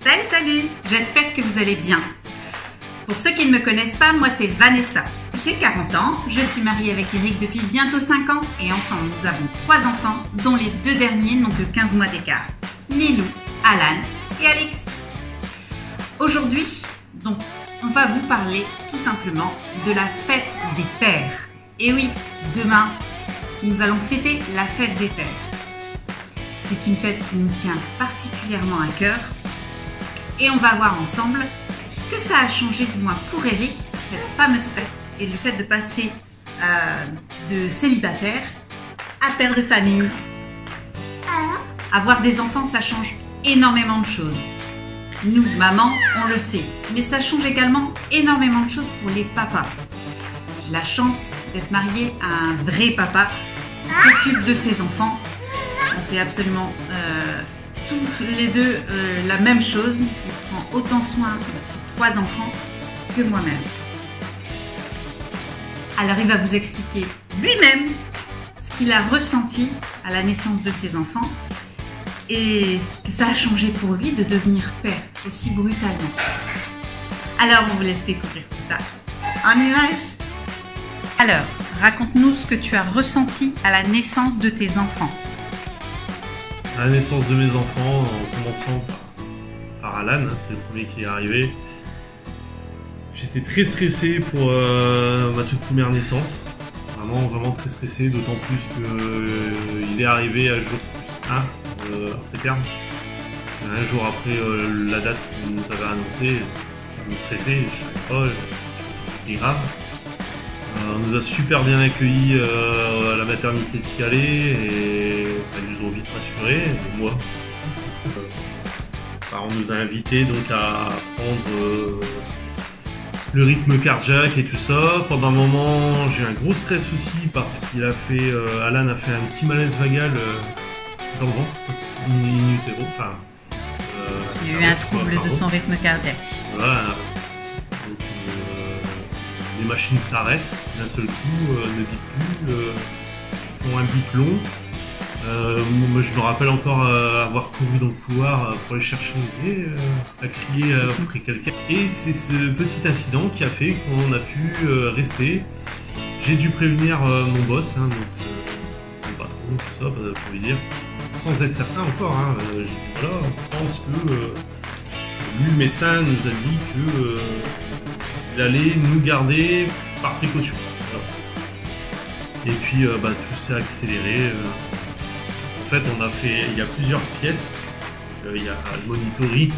Salut, salut! J'espère que vous allez bien. Pour ceux qui ne me connaissent pas, moi c'est Vanessa. J'ai 40 ans, je suis mariée avec Eric depuis bientôt 5 ans et ensemble nous avons 3 enfants dont les 2 derniers n'ont que 15 mois d'écart. Lilou, Alan et Alix. Aujourd'hui, donc, on va vous parler tout simplement de la fête des pères. Et oui, demain, nous allons fêter la fête des pères. C'est une fête qui nous tient particulièrement à cœur et on va voir ensemble ce que ça a changé du moins pour Eric, cette fameuse fête, et le fait de passer de célibataire à père de famille. Avoir des enfants, ça change énormément de choses. Nous, maman, on le sait, mais ça change également énormément de choses pour les papas. J'ai la chance d'être mariée à un vrai papa qui s'occupe de ses enfants. On fait absolument tous les deux la même chose. Il prend autant soin de ses 3 enfants que moi-même. Alors il va vous expliquer lui-même ce qu'il a ressenti à la naissance de ses enfants et ce que ça a changé pour lui de devenir père aussi brutalement. Alors on vous laisse découvrir tout ça en images. Alors, raconte-nous ce que tu as ressenti à la naissance de tes enfants. À la naissance de mes enfants, en commençant par Alan, c'est le premier qui est arrivé. J'étais très stressé pour ma toute première naissance. Vraiment très stressé, d'autant plus qu'il est arrivé à jour plus 1 après terme. Un jour après la date qu'on nous avait annoncée, ça me stressait, je savais pas, je pensais que c'était grave. On nous a super bien accueillis à la maternité de Calais et ils nous ont vite rassurés, et moi. On nous a invités donc à prendre le rythme cardiaque et tout ça. Pendant un moment, j'ai eu un gros stress aussi parce qu'il a fait, Alan a fait un petit malaise vagal dans le ventre, in utero. Enfin, il y a eu un trouble de son rythme cardiaque. Voilà. Donc, les machines s'arrêtent d'un seul coup, ne bippent plus, font un bip long. Moi, je me rappelle encore avoir couru dans le couloir pour aller chercher à crier après quelqu'un. Et c'est ce petit incident qui a fait qu'on a pu rester. J'ai dû prévenir mon boss, donc, mon patron, tout ça, pour lui dire, sans être certain encore. J'ai dit voilà, on pense que lui, le médecin, nous a dit qu'il allait nous garder par précaution. Voilà. Et puis tout s'est accéléré. En fait, il y a plusieurs pièces. Il y a le monitoring,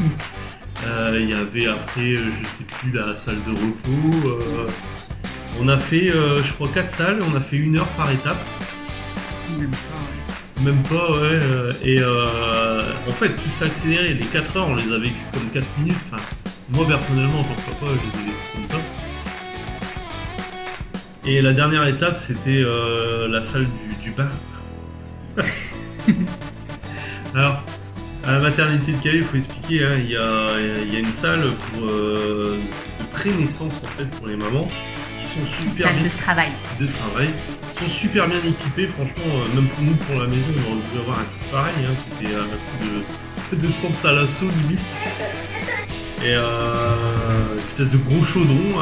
il y avait après, je sais plus, la salle de repos. On a fait, je crois, 4 salles, on a fait 1 heure par étape. Même pas, ouais. Et en fait, tout s'est accéléré. Les 4 heures, on les a vécues comme 4 minutes. Enfin, moi, personnellement, en tant que papa, je les ai vécues comme ça. Et la dernière étape, c'était la salle du bain. Alors, à la maternité de Calais, il faut expliquer, il y a une salle pour, de pré-naissance en fait pour les mamans qui sont super bien, de travail, sont super bien équipées. Franchement, même pour nous, pour la maison, on aurait pu avoir un truc pareil. C'était un coup de 100 thalasso limite. Et une espèce de gros chaudron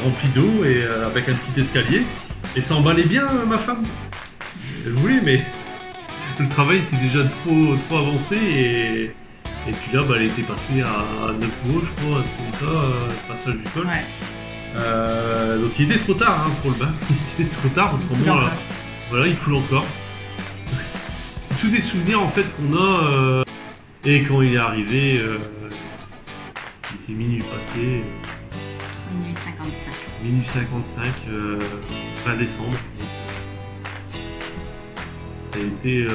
rempli d'eau et avec un petit escalier. Et ça emballait bien ma femme. Elle voulait, mais le travail était déjà trop avancé et puis là elle était passée à 9 euros je crois, comme ça, le passage du col. Ouais. Donc il était trop tard pour le bain, il était trop tard, autrement voilà, il coule encore. C'est tous des souvenirs en fait qu'on a et quand il est arrivé, il était minuit passé. Minuit 55. Minuit 55, 20 décembre. Ça a été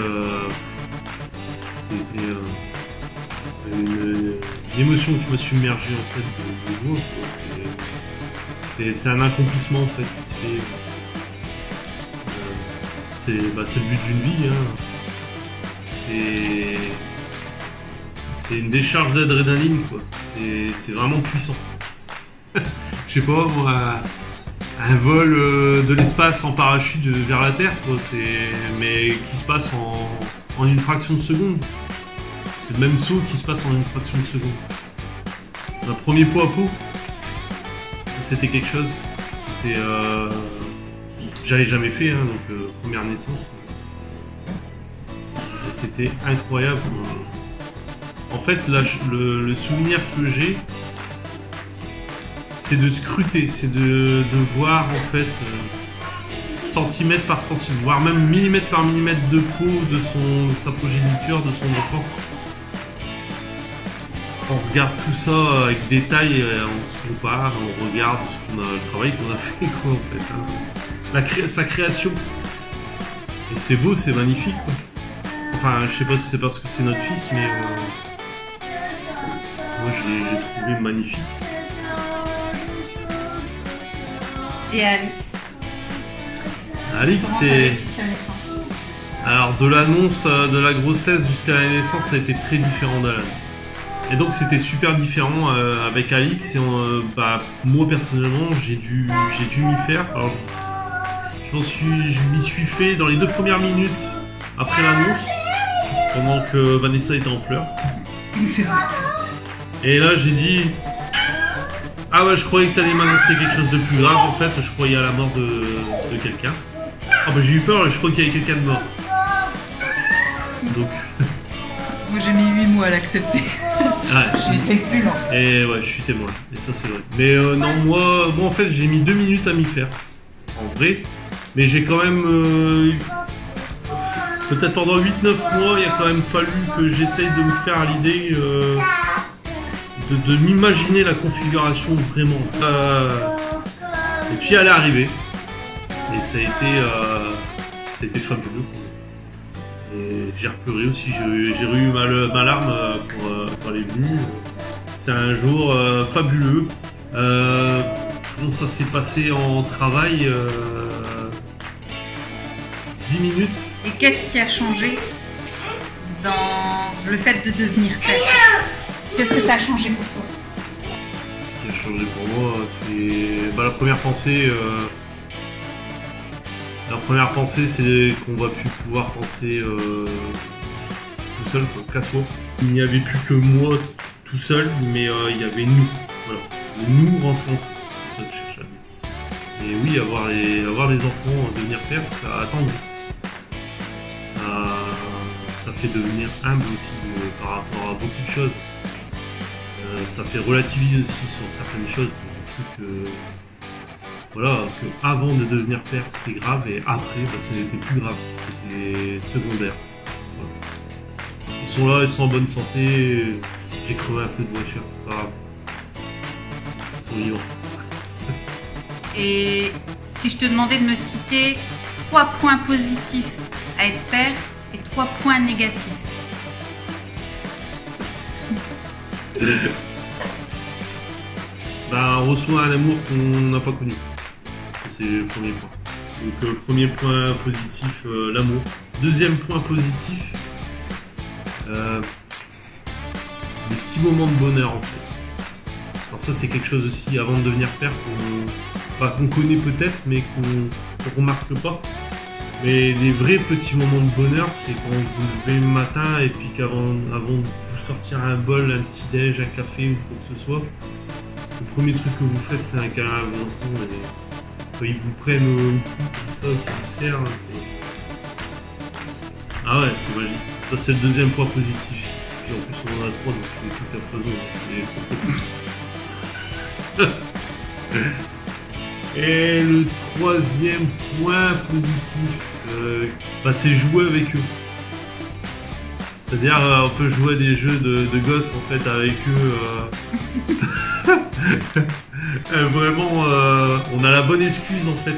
une émotion qui m'a submergé en fait de joie. C'est un accomplissement en fait qui se fait. C'est le but d'une vie. C'est une décharge d'adrénaline quoi. C'est vraiment puissant. Je sais pas moi. Un vol de l'espace en parachute vers la Terre, quoi, mais qui se passe en une fraction de seconde. C'est le même saut qui se passe en une fraction de seconde. Un premier pot à pot, c'était quelque chose. C'était... J'avais jamais fait, hein, donc première naissance. Et c'était incroyable. En fait, là, le souvenir que j'ai, c'est de scruter, c'est de voir en fait centimètre par centimètre, voire même millimètre par millimètre de peau de sa progéniture, de son enfant. On regarde tout ça avec détail, on se compare, on regarde le travail qu'on a fait, quoi, en fait. Sa création. Et c'est beau, c'est magnifique, quoi. Enfin, je sais pas si c'est parce que c'est notre fils, mais moi j'ai trouvé magnifique. Et Alix? Alix, c'est... Alors, de l'annonce de la grossesse jusqu'à la naissance, ça a été très différent d'Alan. Et donc, c'était super différent avec Alix. Et moi, personnellement, j'ai dû m'y faire. Alors, je m'y suis fait dans les 2 premières minutes après l'annonce, pendant que Vanessa était en pleurs. Et là, j'ai dit... Ah ouais, je croyais que t'allais m'annoncer quelque chose de plus grave, en fait. Je croyais à la mort de quelqu'un. Ah bah j'ai eu peur, je crois qu'il y avait quelqu'un de mort. Donc... Moi j'ai mis 8 mois à l'accepter. Ouais. J'ai été plus lent. Et ouais, je suis témoin. Et ça c'est vrai. Mais non, moi en fait j'ai mis 2 minutes à m'y faire. En vrai. Mais j'ai quand même... peut-être pendant 8-9 mois, il a quand même fallu que j'essaye de me faire à l'idée... de m'imaginer la configuration vraiment. Et puis elle est arrivée. Et ça a été fabuleux. Et j'ai repleuré aussi, j'ai eu ma larme quand elle est venue. C'est un jour fabuleux. Comment ça s'est passé en travail 10 minutes. Et qu'est-ce qui a changé dans le fait de devenir père? Qu'est-ce que ça a changé pour toi? Ce qui a changé pour moi, c'est la première pensée. La première pensée, c'est qu'on va plus pouvoir penser tout seul, quoi, casse-moi. Il n'y avait plus que moi tout seul, mais il y avait nous. Voilà. Nous rentrons. C'est ça que je cherche à dire. Et oui, avoir des enfants, devenir père, ça attend. Ça fait devenir humble aussi par rapport à beaucoup de choses. Ça fait relativiser aussi sur certaines choses, des trucs voilà, que avant de devenir père c'était grave et après ce n'était plus grave, c'était secondaire. Voilà. Ils sont là, ils sont en bonne santé, j'ai crevé un peu de voiture, c'est pas grave. Ils sont vivants. Et si je te demandais de me citer 3 points positifs à être père et 3 points négatifs? On reçoit un amour qu'on n'a pas connu. C'est le premier point. Donc premier point positif, l'amour. Deuxième point positif, des petits moments de bonheur en fait. Alors ça c'est quelque chose aussi avant de devenir père qu'on connaît peut-être mais qu'on remarque pas. Mais les vrais petits moments de bonheur, c'est quand vous vous levez le matin et puis avant de vous sortir un bol, un petit déj, un café ou quoi que ce soit, le premier truc que vous faites c'est un câlin à vos enfants et quand ils vous prennent au cou comme ça, qu'ils vous serrent, c'est... Ah ouais, c'est magique. Ça c'est le deuxième point positif. Puis en plus on en a 3 donc c'est des trucs à foison. Et le troisième point positif, c'est jouer avec eux. C'est-à-dire on peut jouer à des jeux de gosses en fait avec eux. Vraiment, on a la bonne excuse en fait.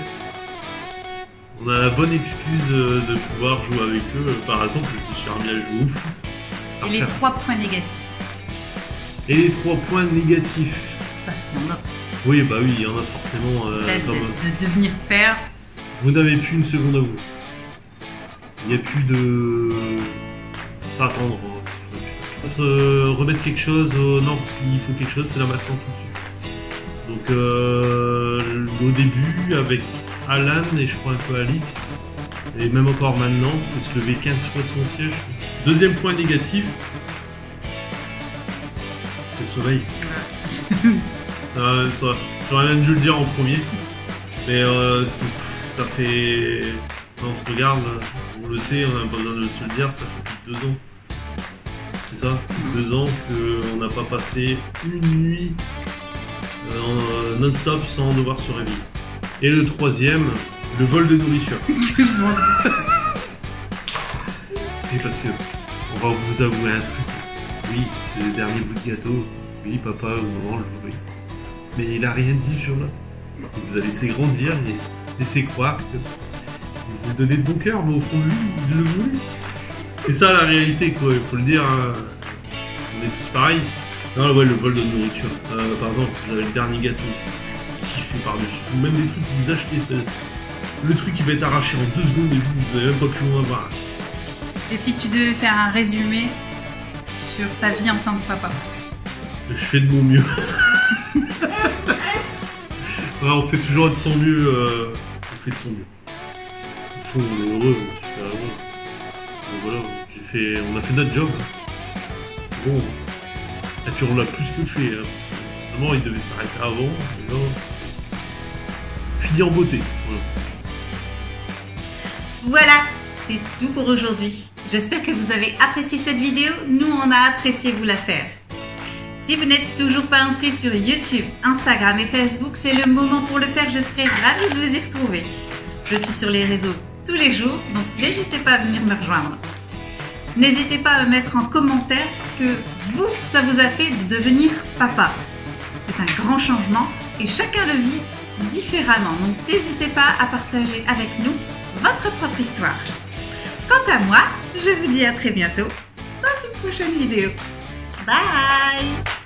On a la bonne excuse de pouvoir jouer avec eux. Par exemple, je me suis remis à jouer au foot. Et les 3 points négatifs? Et les 3 points négatifs? Parce qu'il y en a. Oui, bah oui, il y en a forcément. De devenir père. Vous n'avez plus une seconde à vous. Il n'y a plus de... Ça attendre. Remettre quelque chose, non, s'il faut quelque chose, c'est là maintenant tout de suite. Donc au début, avec Alan et je crois un peu Alix, et même encore maintenant, c'est se lever 15 fois de son siège. Deuxième point négatif, sommeil. J'aurais même dû le dire en premier. Mais ça fait... Quand on se regarde, on le sait, on n'a pas besoin de se le dire, ça fait plus de 2 ans. C'est ça, 2 ans qu'on n'a pas passé une nuit non-stop sans devoir se réveiller. Et le 3e, le vol de nourriture. Et parce que, on va vous avouer un truc. Oui, c'est le dernier bout de gâteau. Oui, papa ou maman le veut. Mais il a rien dit ce jour-là. Il vous a laissé grandir et laisser croire que vous vous donnez de bon cœur, mais au fond de lui, il le voulait. C'est ça la réalité, quoi, il faut le dire. Hein. On est tous pareils. Non, ouais, le vol de nourriture. Par exemple, vous avez le dernier gâteau qui fait par-dessus. Ou même des trucs que vous achetez. Le truc qui va être arraché en 2 secondes et vous n'avez même pas pu en avoir. Et si tu devais faire un résumé sur ta vie en tant que papa? Je fais de mon mieux. Ouais, on fait toujours de son mieux. On fait de son mieux. Au fond, on est heureux, on est super heureux. Donc voilà, on a fait notre job. Bon. Et puis on l'a plus que fait. Hein. Vraiment, il devait s'arrêter avant. Mais là, fini en beauté. Voilà, c'est tout pour aujourd'hui. J'espère que vous avez apprécié cette vidéo. Nous, on a apprécié vous la faire. Si vous n'êtes toujours pas inscrit sur YouTube, Instagram et Facebook, c'est le moment pour le faire. Je serai ravie de vous y retrouver. Je suis sur les réseaux tous les jours, donc n'hésitez pas à venir me rejoindre. N'hésitez pas à me mettre en commentaire ce que vous, ça vous a fait de devenir papa. C'est un grand changement et chacun le vit différemment. Donc n'hésitez pas à partager avec nous votre propre histoire. Quant à moi, je vous dis à très bientôt dans une prochaine vidéo. Bye!